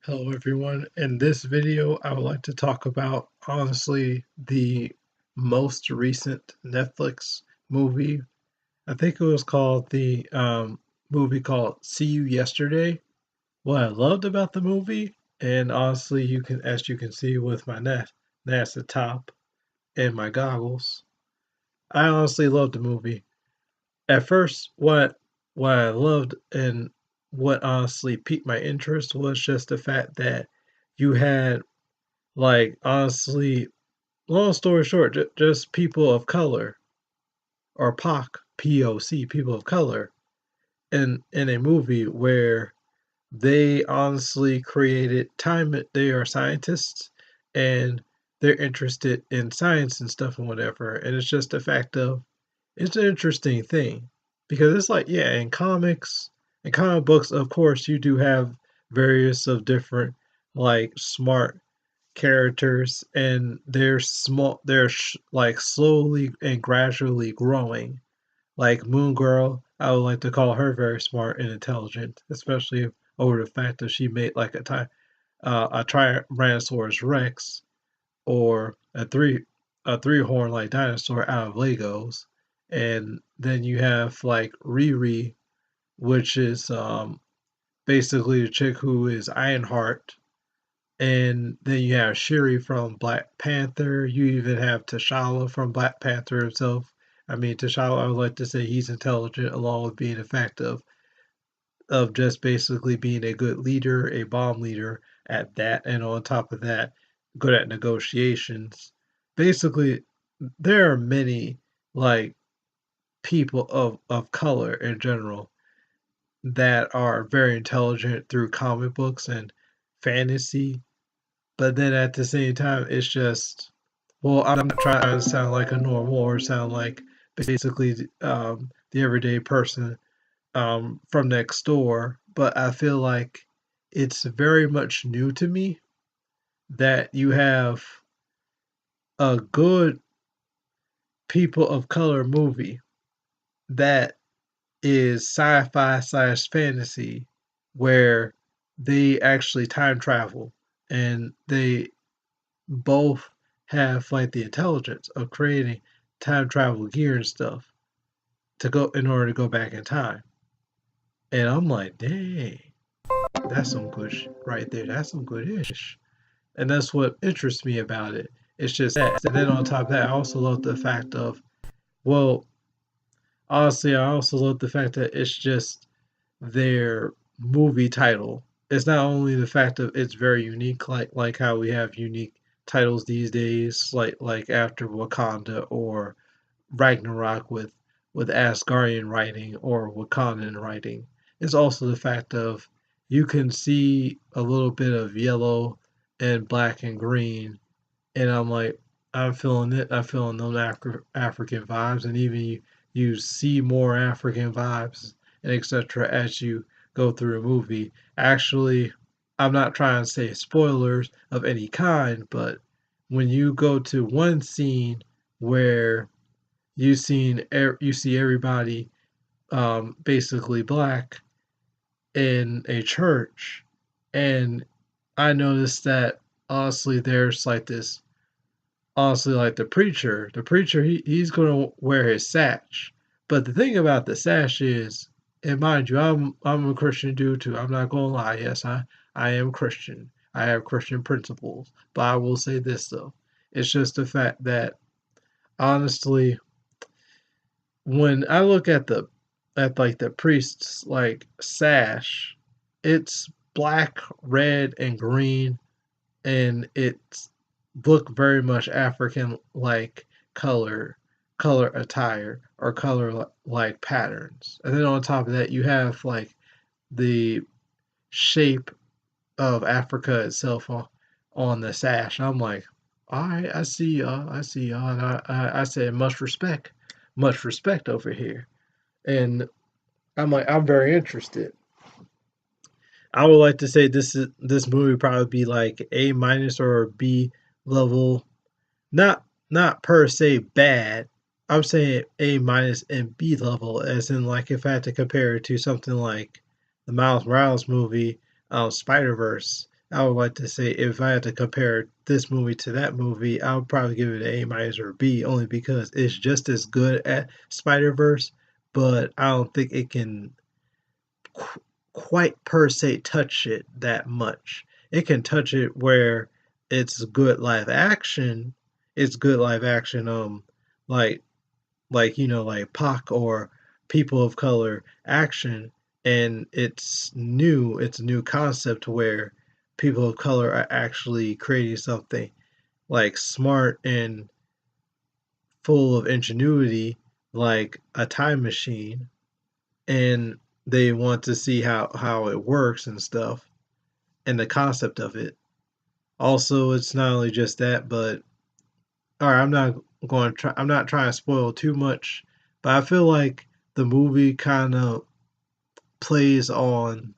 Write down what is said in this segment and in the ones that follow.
Hello everyone. In this video, I would like to talk about honestly the most recent Netflix movie. I think it was called the movie called See You Yesterday. What I loved about the movie, and honestly, as you can see with my NASA top and my goggles, I honestly loved the movie. At first, what I loved and what honestly piqued my interest was just the fact that you had like, honestly, long story short, just people of color or POC, people of color, in a movie where they honestly created time. They are scientists and they're interested in science and stuff and whatever. And it's just a fact of it's an interesting thing because it's like, yeah, in comic books, of course, you do have various of different like smart characters and like slowly and gradually growing. Like Moon Girl, I would like to call her very smart and intelligent, especially over the fact that she made like a Tyrannosaurus Rex or a three horn like dinosaur out of Legos. And then you have like Riri, which is basically the chick who is Ironheart, and then you have Shuri from Black Panther. You even have T'Challa from Black Panther himself. I mean, T'Challa, I would like to say he's intelligent, along with being a fact of just basically being a good leader, a bomb leader at that, and on top of that, good at negotiations. Basically, there are many like people of color in general that are very intelligent through comic books and fantasy. But then at the same time, it's just, well, I'm not trying to sound like a normal or sound like basically the everyday person from next door, but I feel like it's very much new to me that you have a good people of color movie that is sci-fi slash fantasy where they actually time travel and they both have like the intelligence of creating time travel gear and stuff to go in order to go back in time. And I'm like, dang, that's some good right there. That's some good ish. And that's what interests me about it. It's just that. And then on top of that, I also love the fact of, well, honestly, I also love the fact that it's just their movie title. It's not only the fact of it's very unique, like how we have unique titles these days, like after Wakanda or Ragnarok with Asgardian writing or Wakandan writing. It's also the fact of you can see a little bit of yellow and black and green, and I'm like, I'm feeling it. I'm feeling those African vibes, and even you see more African vibes and etc. as you go through a movie. Actually, I'm not trying to say spoilers of any kind, but when you go to one scene where you see everybody basically black in a church, and I noticed that honestly there's like this honestly like the preacher he's gonna wear his sash. But the thing about the sash is, and mind you, I'm a Christian dude too. I'm not gonna lie. Yes, I am Christian. I have Christian principles. But I will say this though. It's just the fact that honestly, when I look at like the priest's like sash, it's black, red, and green, and it's look very much African like color color attire or color like patterns. And then on top of that, you have like the shape of Africa itself on the sash. I'm like, all right, I see y'all, I see y'all. And I said, much respect over here. And I'm like, I'm very interested. I would like to say this movie probably be like A minus or B level. Not per se bad. I'm saying A minus and B level, as in like if I had to compare it to something like the Miles Morales movie, Spider Verse. I would like to say if I had to compare this movie to that movie, I would probably give it an A minus or B, only because it's just as good at Spider Verse, but I don't think it can quite per se touch it that much. It can touch it where it's good live action. It's good live action. Like like Pac or people of color action, and it's new. It's a new concept where people of color are actually creating something like smart and full of ingenuity, like a time machine, and they want to see how it works and stuff and the concept of it. Also, it's not only just that, but all right, I'm not trying to spoil too much, but I feel like the movie kind of plays on,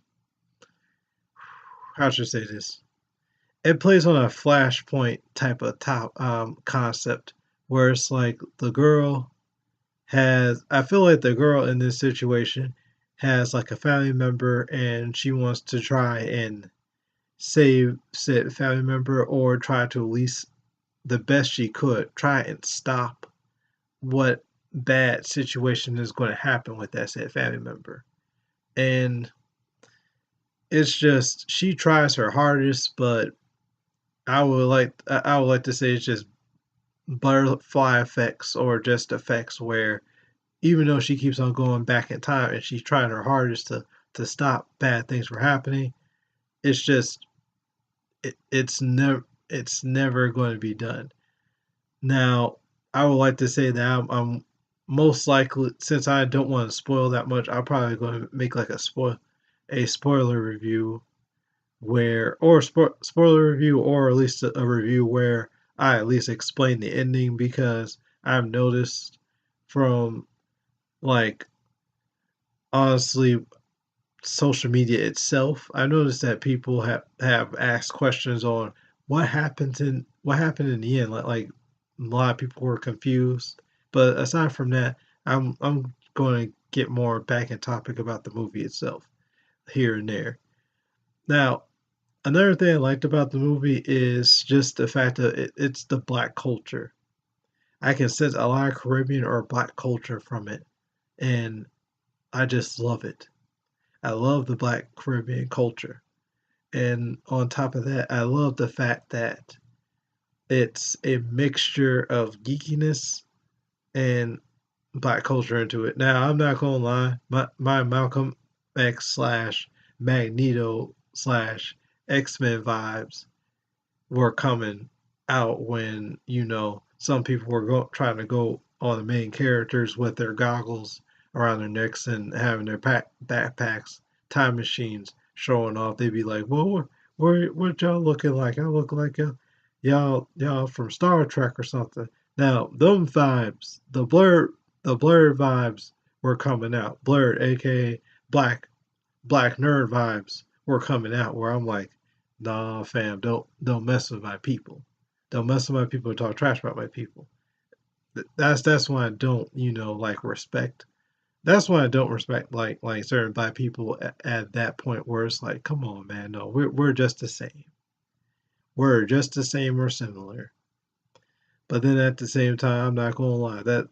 how should I say this? It plays on a flashpoint type of top concept where it's like the girl has I feel like the girl in this situation has like a family member and she wants to try and save said family member, or try to at least the best she could try and stop what bad situation is going to happen with that said family member. And it's just she tries her hardest, but I would like to say it's just butterfly effects, or just effects where even though she keeps on going back in time and she's trying her hardest to stop bad things from happening, it's just it's never going to be done. Now, I would like to say that I'm most likely, since I don't want to spoil that much, I'm probably going to make like a spoiler review where, or spoiler review, or at least a review where I at least explain the ending, because I've noticed from, like, honestly, social media itself, I noticed that people have asked questions on what happened in the end. Like a lot of people were confused. But aside from that, I'm going to get more back in topic about the movie itself here and there. Now, another thing I liked about the movie is just the fact that it's the black culture. I can sense a lot of Caribbean or black culture from it, and I just love it. I love the black Caribbean culture. And on top of that, I love the fact that it's a mixture of geekiness and black culture into it. Now, I'm not gonna lie, my Malcolm X slash Magneto slash X-Men vibes were coming out when, some people were trying to go on the main characters with their goggles around their necks and having their backpacks, time machines showing off. They'd be like, "Well, what y'all looking like? I look like y'all from Star Trek or something." Now, them vibes, the blurred vibes were coming out. Blurred, aka black nerd vibes were coming out, where I'm like, nah, fam, don't mess with my people. Don't mess with my people or talk trash about my people. That's why I don't, like, respect. That's why I don't respect, like certain black people at that point, where it's like, come on, man, no, we're just the same. We're just the same or similar. But then at the same time, I'm not gonna lie, that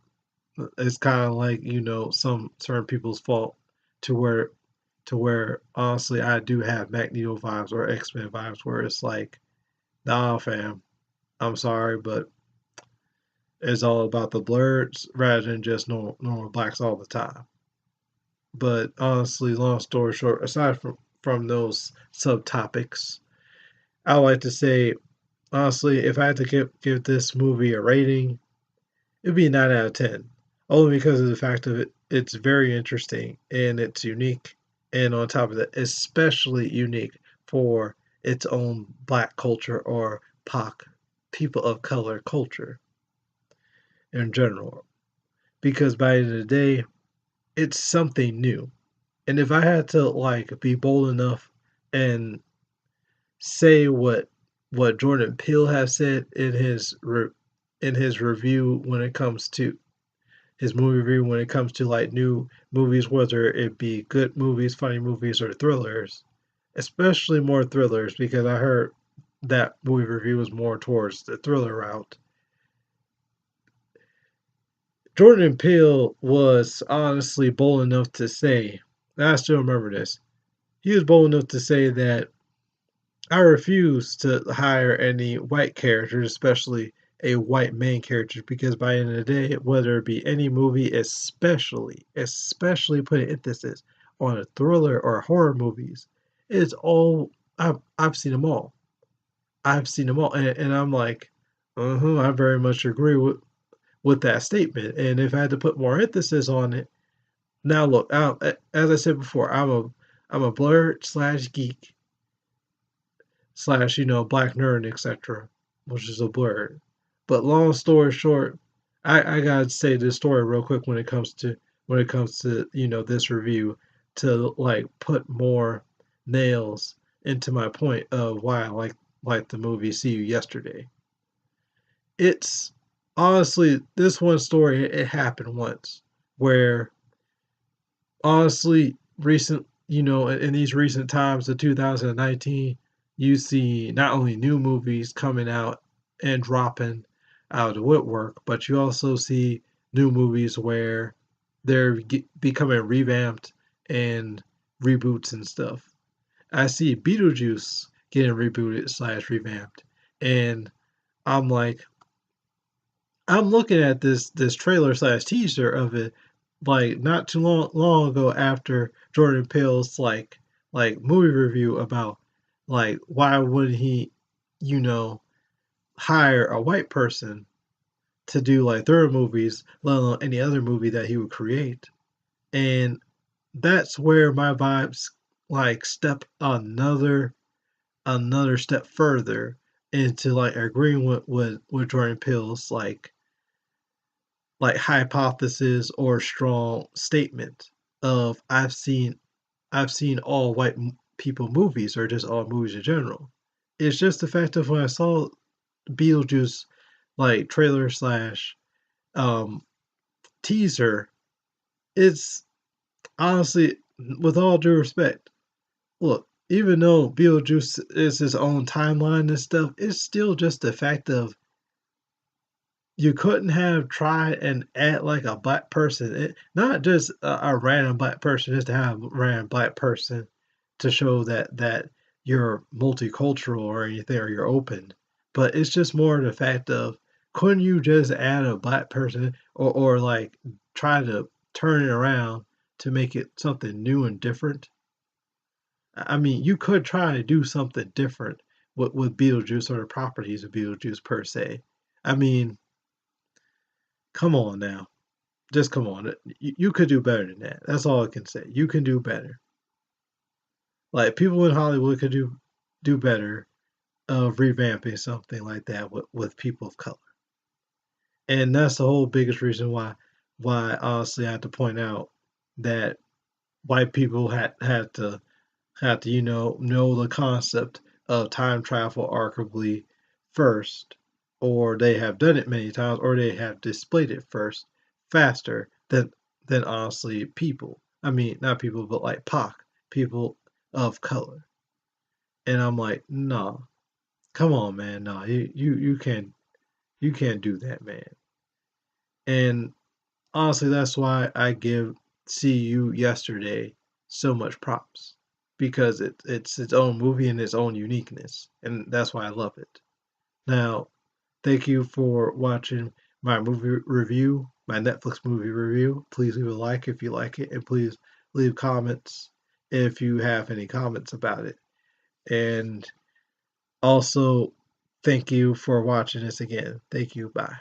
it's kind of like, some certain people's fault, to where honestly I do have Magneto vibes or X-Men vibes, where it's like, nah, fam, I'm sorry, but it's all about the blurs rather than just normal blacks all the time. But honestly, long story short, aside from those subtopics, I would like to say, honestly, if I had to give this movie a rating, it'd be a 9 out of 10. Only because of the fact of it's very interesting and it's unique. And on top of that, especially unique for its own black culture, or POC, people of color culture in general. Because by the end of the day, it's something new. And if I had to, like, be bold enough and say what Jordan Peele has said in his review, when it comes to his movie review, when it comes to like new movies, whether it be good movies, funny movies, or thrillers, especially more thrillers, because I heard that movie review was more towards the thriller route. Jordan Peele was honestly bold enough to say, and I still remember this. He was bold enough to say that I refuse to hire any white characters, especially a white main character, because by the end of the day, whether it be any movie, especially putting emphasis on a thriller or horror movies, it's all I've seen them all. I've seen them all, and I'm like, I very much agree with that statement. And if I had to put more emphasis on it, now look, as I said before, I'm a blurred slash geek slash black nerd, etc., which is a blur. But long story short, I gotta say this story real quick when it comes to this review, to like put more nails into my point of why I like the movie See You Yesterday. It's honestly, this one story, it happened once where honestly recent in these recent times of 2019, you see not only new movies coming out and dropping out of the woodwork, but you also see new movies where they're becoming revamped and reboots and stuff. I see Beetlejuice getting rebooted slash revamped, and I'm like, I'm looking at this trailer slash teaser of it, like not too long ago, after Jordan Peele's like movie review about like why wouldn't he, you know, hire a white person to do like their movies, let alone any other movie that he would create. And that's where my vibes like step another step further into like agreeing with Jordan Peele's like hypothesis or strong statement of I've seen all white people movies, or just all movies in general. It's just the fact of when I saw Beetlejuice like trailer slash um teaser, it's honestly, with all due respect, look, even though Beetlejuice is his own timeline and stuff, it's still just the fact of you couldn't have tried and add like a black person, not just a random black person, just to have a random black person to show that you're multicultural or anything, or you're open. But it's just more the fact of, couldn't you just add a black person, or like try to turn it around to make it something new and different? I mean, you could try to do something different with Beetlejuice, or the properties of Beetlejuice per se. I mean, come on now. Just come on. You could do better than that. That's all I can say. You can do better. Like, people in Hollywood could do better of revamping something like that with people of color. And that's the whole biggest reason why honestly I have to point out that white people had to know the concept of time travel arguably first, or they have done it many times, or they have displayed it first faster than honestly people. I mean, not people, but like POC, people of color. And I'm like, no, come on, man, no, you can't do that, man. And honestly, that's why I give See You Yesterday so much props, because it's its own movie and its own uniqueness, and that's why I love it. Now, thank you for watching my movie review, my Netflix movie review. Please leave a like if you like it, and please leave comments if you have any comments about it. And also, thank you for watching this again. Thank you. Bye.